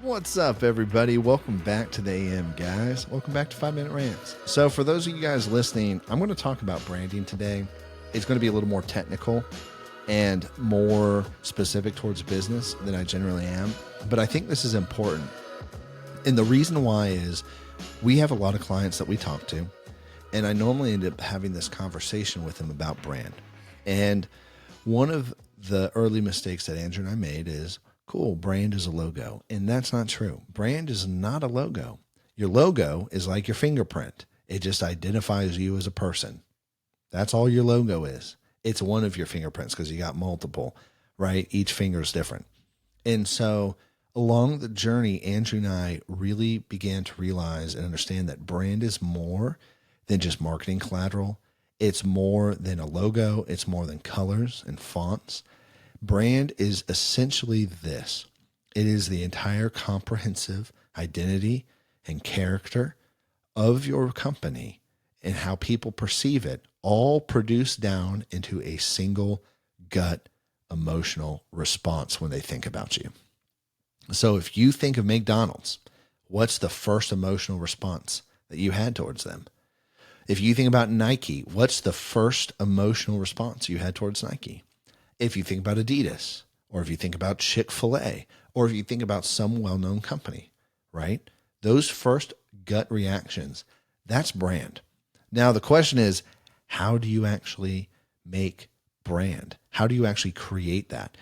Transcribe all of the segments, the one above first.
What's up, everybody? Welcome back to the AM, guys. Welcome back to 5 Minute Rants. So for those of you guys listening, I'm going to talk about branding today. It's going to be a little more technical and more specific towards business than I generally am. But I think this is important. And the reason why is we have a lot of clients that we talk to, and I normally end up having this conversation with them about brand. And one of the early mistakes that Andrew and I made is, cool, brand is a logo. And that's not true. Brand is not a logo. Your logo is like your fingerprint. It just identifies you as a person. That's all your logo is. It's one of your fingerprints because you got multiple, right? Each finger is different. And so along the journey, Andrew and I really began to realize and understand that brand is more than just marketing collateral. It's more than a logo. It's more than colors and fonts. Brand is essentially this. It is the entire comprehensive identity and character of your company and how people perceive it, all produced down into a single gut emotional response when they think about you. So if you think of McDonald's, what's the first emotional response that you had towards them? If you think about Nike, what's the first emotional response you had towards Nike? If you think about Adidas, or if you think about Chick-fil-A, or if you think about some well-known company, right? Those first gut reactions, that's brand. Now, the question is, how do you actually make brand? How do you actually create that?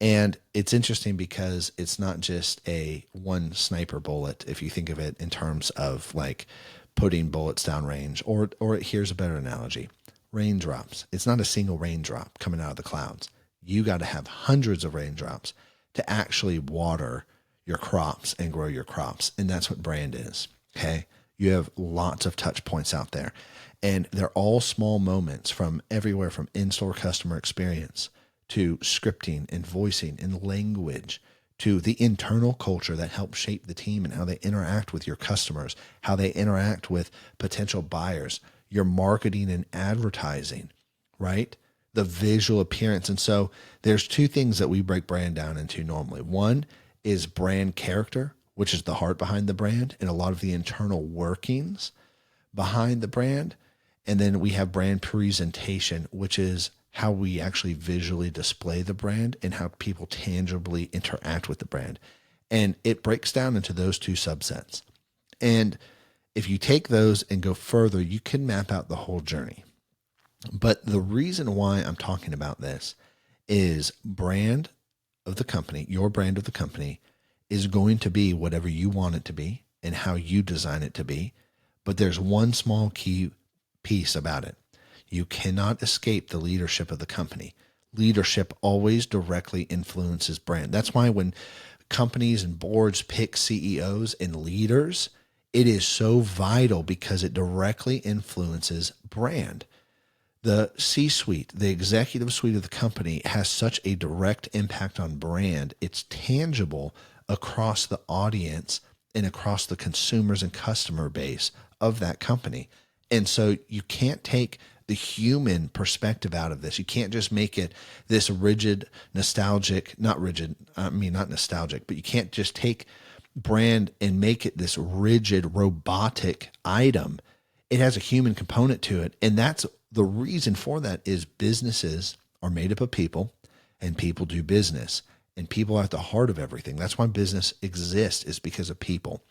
And it's interesting because it's not just a one sniper bullet, if you think of it in terms of like putting bullets down range, or here's a better analogy. Raindrops. It's not a single raindrop coming out of the clouds. You got to have hundreds of raindrops to actually water your crops and grow your crops. And that's what brand is. Okay. You have lots of touch points out there, and they're all small moments from everywhere from in-store customer experience to scripting and voicing and language to the internal culture that helps shape the team and how they interact with your customers, how they interact with potential buyers, your marketing and advertising, right? The visual appearance. And so there's two things that we break brand down into normally. One is brand character, which is the heart behind the brand and a lot of the internal workings behind the brand. And then we have brand presentation, which is how we actually visually display the brand and how people tangibly interact with the brand. And it breaks down into those two subsets. And if you take those and go further, you can map out the whole journey. But the reason why I'm talking about this is brand of the company, your brand of the company is going to be whatever you want it to be and how you design it to be. But there's one small key piece about it. You cannot escape the leadership of the company. Leadership always directly influences brand. That's why when companies and boards pick CEOs and leaders, it is so vital because it directly influences brand. The C-suite, the executive suite of the company has such a direct impact on brand. It's tangible across the audience and across the consumers and customer base of that company. And so you can't take the human perspective out of this. You can't just make it this rigid, nostalgic, not nostalgic, but you can't just take brand and make it this rigid, robotic item. It has a human component to it. And that's the reason for that is businesses are made up of people and people do business and people are at the heart of everything. That's why business exists, is because of people.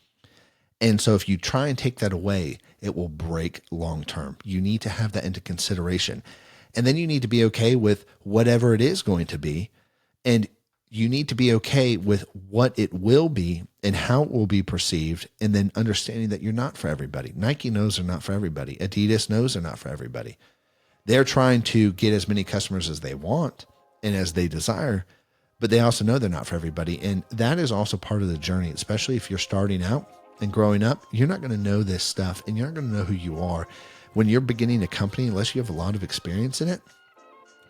And so if you try and take that away, it will break long term. You need to have that into consideration. And then you need to be okay with whatever it is going to be. And you need to be okay with what it will be and how it will be perceived. And then understanding that you're not for everybody. Nike knows they're not for everybody. Adidas knows they're not for everybody. They're trying to get as many customers as they want and as they desire, but they also know they're not for everybody. And that is also part of the journey, especially if you're starting out and growing up. You're not going to know this stuff and you're not going to know who you are. When you're beginning a company, unless you have a lot of experience in it,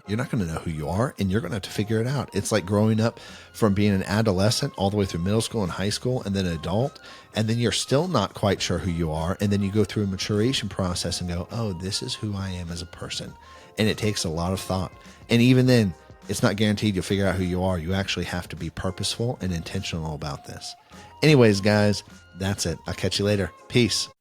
you're not going to know who you are and you're going to have to figure it out. It's like growing up from being an adolescent all the way through middle school and high school and then an adult, and then you're still not quite sure who you are. And then you go through a maturation process and go, oh, this is who I am as a person. And it takes a lot of thought. And even then, It's not guaranteed you'll figure out who you are. You actually have to be purposeful and intentional about this. Anyways, guys, that's it. I'll catch you later. Peace.